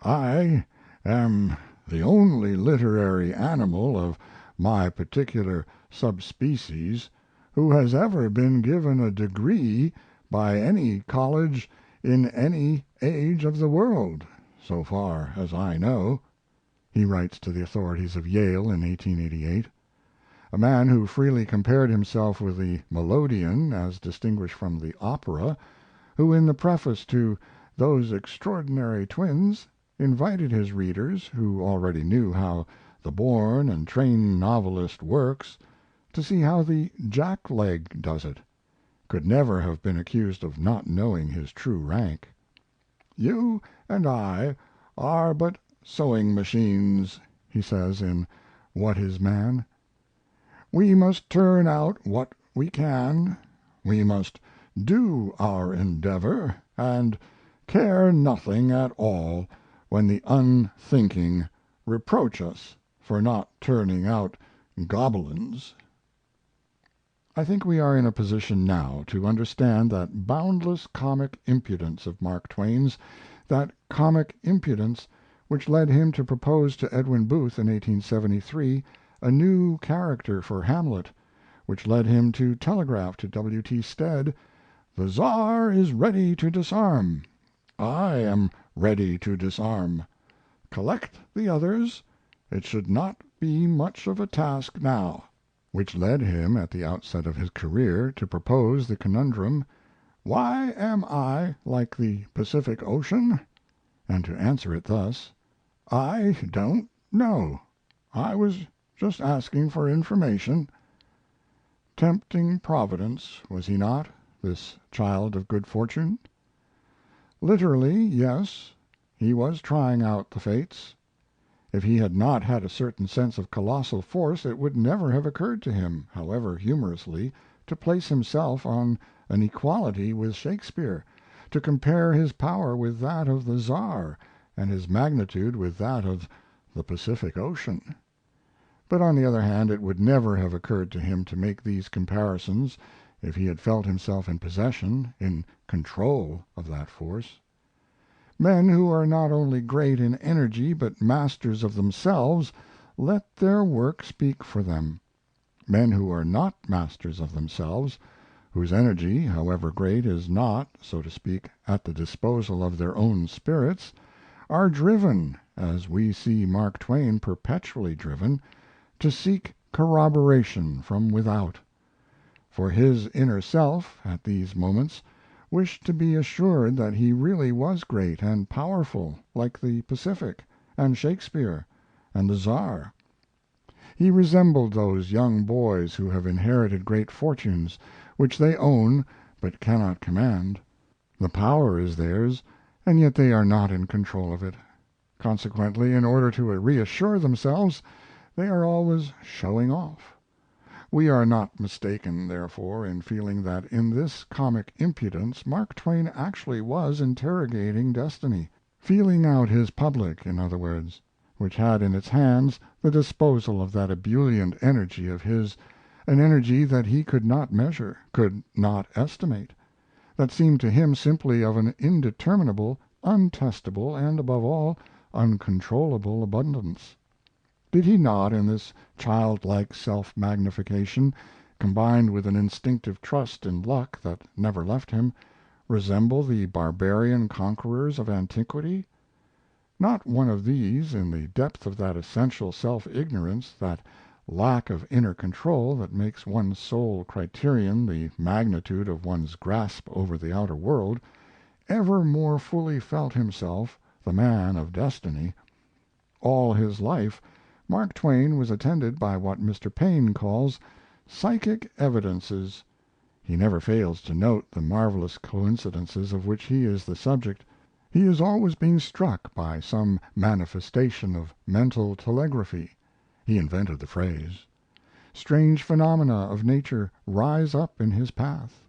I am the only literary animal of my particular subspecies who has ever been given a degree by any college in any age of the world, so far as I know," he writes to the authorities of Yale in 1888. A man who freely compared himself with the melodeon as distinguished from the opera, who in the preface to Those Extraordinary Twins invited his readers, who already knew how the born and trained novelist works, to see how the jackleg does it, could never have been accused of not knowing his true rank. "You and I are but sewing machines," he says in What Is Man? "We must turn out what we can, we must do our endeavor, and care nothing at all when the unthinking reproach us for not turning out gobelins." I think we are in a position now to understand that boundless comic impudence of Mark Twain's, that comic impudence which led him to propose to Edwin Booth in 1873 a new character for Hamlet, which led him to telegraph to W. T. Stead, "The Czar is ready to disarm. I am ready to disarm. Collect the others. It should not be much of a task now," which led him at the outset of his career to propose the conundrum, "Why am I like the Pacific Ocean?" and to answer it thus, "I don't know. I was just asking for information." Tempting Providence, was he not, this child of good fortune? Literally, yes, he was trying out the fates. If he had not had a certain sense of colossal force it would never have occurred to him, however humorously, to place himself on an equality with Shakespeare, to compare his power with that of the Czar and his magnitude with that of the Pacific Ocean. But on the other hand it would never have occurred to him to make these comparisons if he had felt himself in possession, in control of that force. Men who are not only great in energy but masters of themselves let their work speak for them. Men who are not masters of themselves, whose energy, however great, is not, so to speak, at the disposal of their own spirits, are driven, as we see Mark Twain perpetually driven, to seek corroboration from without. For his inner self, at these moments, wished to be assured that he really was great and powerful, like the Pacific, and Shakespeare, and the Czar. He resembled those young boys who have inherited great fortunes, which they own but cannot command. The power is theirs, and yet they are not in control of it. Consequently, in order to reassure themselves, they are always showing off. We are not mistaken, therefore, in feeling that in this comic impudence Mark Twain actually was interrogating destiny, feeling out his public, in other words, which had in its hands the disposal of that ebullient energy of his, an energy that he could not measure, could not estimate, that seemed to him simply of an indeterminable, untestable, and, above all, uncontrollable abundance. Did he not, in this childlike self magnification, combined with an instinctive trust in luck that never left him, resemble the barbarian conquerors of antiquity? Not one of these, in the depth of that essential self ignorance, that lack of inner control that makes one's sole criterion the magnitude of one's grasp over the outer world, ever more fully felt himself the man of destiny. All his life Mark Twain was attended by what Mr. Paine calls "psychic evidences." He never fails to note the marvelous coincidences of which he is the subject. He is always being struck by some manifestation of mental telegraphy he invented the phrase. Strange phenomena of nature rise up in his path.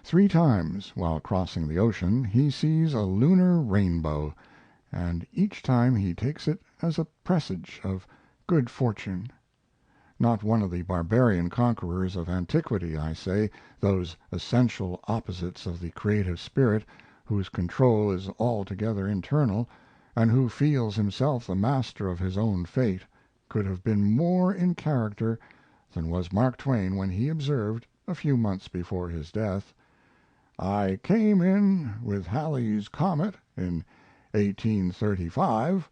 3 times, while crossing the ocean, he sees a lunar rainbow, and each time he takes it as a presage of good fortune. Not one of the barbarian conquerors of antiquity, I say, those essential opposites of the creative spirit, whose control is altogether internal, and who feels himself the master of his own fate, could have been more in character than was Mark Twain when he observed, a few months before his death: "I came in with Halley's comet in 1835.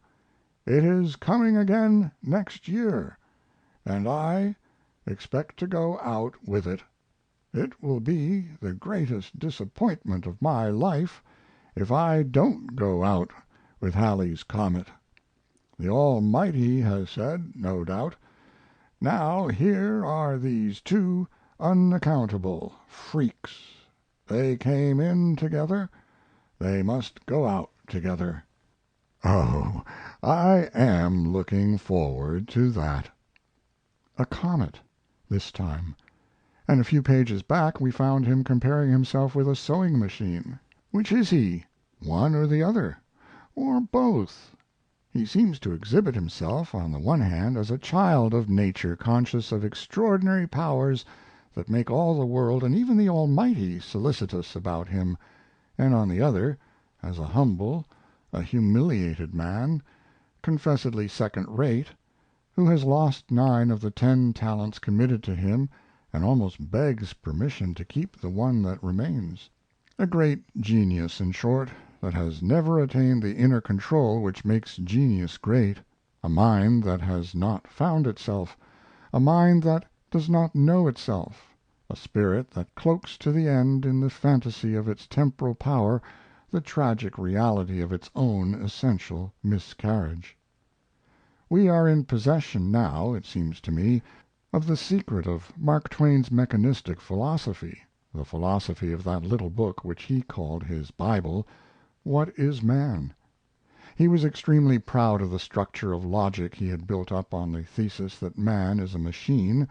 It is coming again next year, and I expect to go out with it. It will be the greatest disappointment of my life if I don't go out with Halley's comet. The Almighty has said, no doubt, 'Now here are these two unaccountable freaks. They came in together, they must go out together.' Oh, I am looking forward to that." A comet, this time, and a few pages back we found him comparing himself with a sewing machine. Which is he, one or the other, or both? He seems to exhibit himself, on the one hand, as a child of nature conscious of extraordinary powers that make all the world and even the Almighty solicitous about him, and on the other, as a humble, a humiliated man, confessedly second rate, who has lost 9 of the 10 talents committed to him and almost begs permission to keep the one that remains. A great genius, in short, that has never attained the inner control which makes genius great, a mind that has not found itself, a mind that does not know itself, a spirit that cloaks to the end in the fantasy of its temporal power the tragic reality of its own essential miscarriage. We are in possession now, it seems to me, of the secret of Mark Twain's mechanistic philosophy, the philosophy of that little book which he called his Bible, What is Man? He was extremely proud of the structure of logic he had built up on the thesis that man is a machine,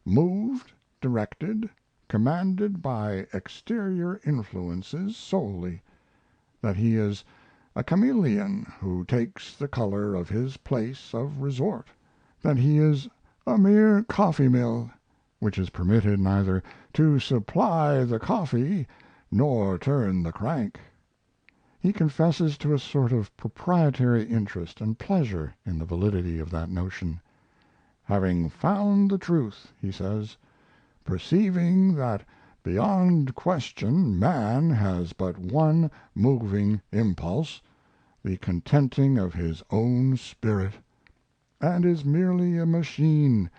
moved, directed, commanded by exterior influences solely; that he is a chameleon who takes the color of his place of resort; that he is a mere coffee mill, which is permitted neither to supply the coffee nor turn the crank. He confesses to a sort of proprietary interest and pleasure in the validity of that notion. "Having found the truth," he says, "perceiving that beyond question man has but one moving impulse, the contenting of his own spirit, and is merely a machine,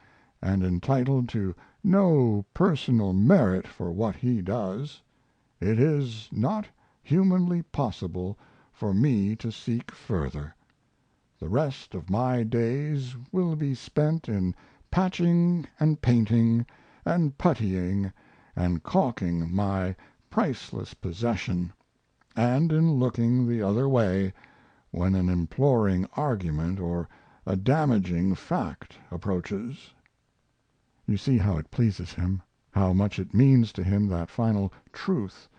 and entitled to no personal merit for what he does, it is not humanly possible for me to seek further. The rest of my days will be spent in patching and painting and puttying and caulking my priceless possession, and in looking the other way when an imploring argument or a damaging fact approaches." You see how it pleases him, how much it means to him, that final truth,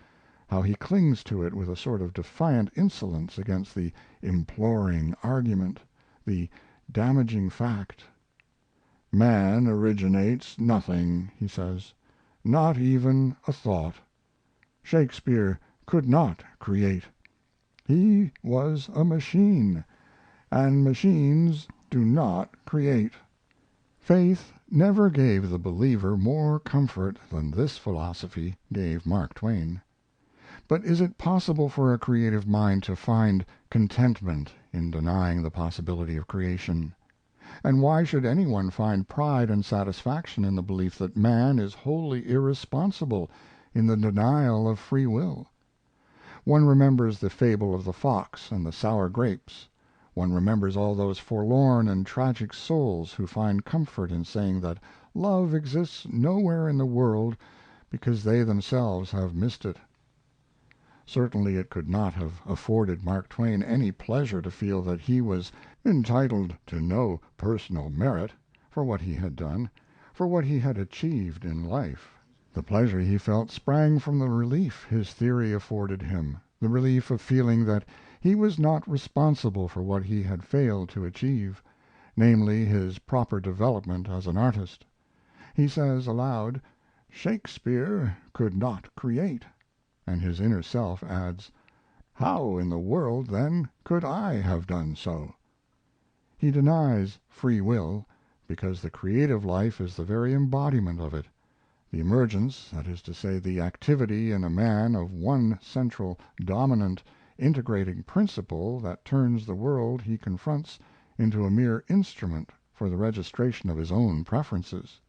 how he clings to it with a sort of defiant insolence against the imploring argument, the damaging fact. "Man originates nothing," he says, "not even a thought. Shakespeare could not create. He was a machine, and machines do not create." Faith never gave the believer more comfort than this philosophy gave Mark Twain. But is it possible for a creative mind to find contentment in denying the possibility of creation? And why should any one find pride and satisfaction in the belief that man is wholly irresponsible in the denial of free will? One remembers the fable of the fox and the sour grapes. One remembers all those forlorn and tragic souls who find comfort in saying that love exists nowhere in the world because they themselves have missed it. Certainly it could not have afforded Mark Twain any pleasure to feel that he was entitled to no personal merit for what he had done, for what he had achieved in life. The pleasure he felt sprang from the relief his theory afforded him, the relief of feeling that he was not responsible for what he had failed to achieve, namely, his proper development as an artist. He says aloud, "Shakespeare could not create," and his inner self adds, How in the world, then, could I have done so? He denies free will, because the creative life is the very embodiment of it. The emergence, that is to say, the activity in a man of one central, dominant, integrating principle that turns the world he confronts into a mere instrument for the registration of his own preferences.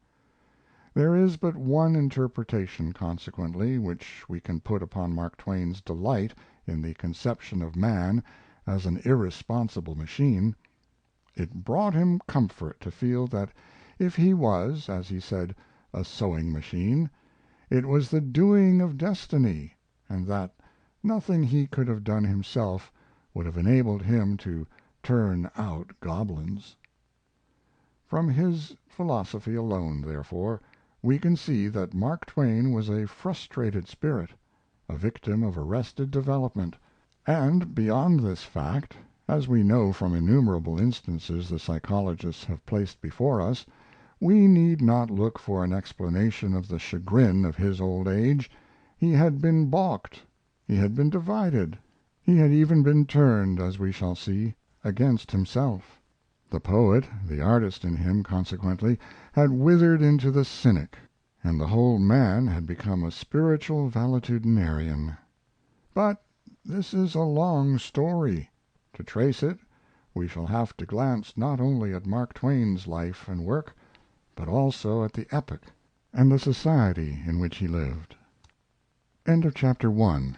There is but one interpretation, consequently, which we can put upon Mark Twain's delight in the conception of man as an irresponsible machine. It brought him comfort to feel that if he was, as he said, a sewing machine, it was the doing of destiny, and that nothing he could have done himself would have enabled him to turn out goblins. From his philosophy alone, therefore, we can see that Mark Twain was a frustrated spirit, a victim of arrested development, and beyond this fact, as we know from innumerable instances the psychologists have placed before us, we need not look for an explanation of the chagrin of his old age. He had been balked, he had been divided, he had even been turned, as we shall see, against himself. The poet, the artist in him, consequently, had withered into the cynic, and the whole man had become a spiritual valetudinarian. But this is a long story. To trace it, we shall have to glance not only at Mark Twain's life and work, but also at the epoch and the society in which he lived. End of Chapter 1.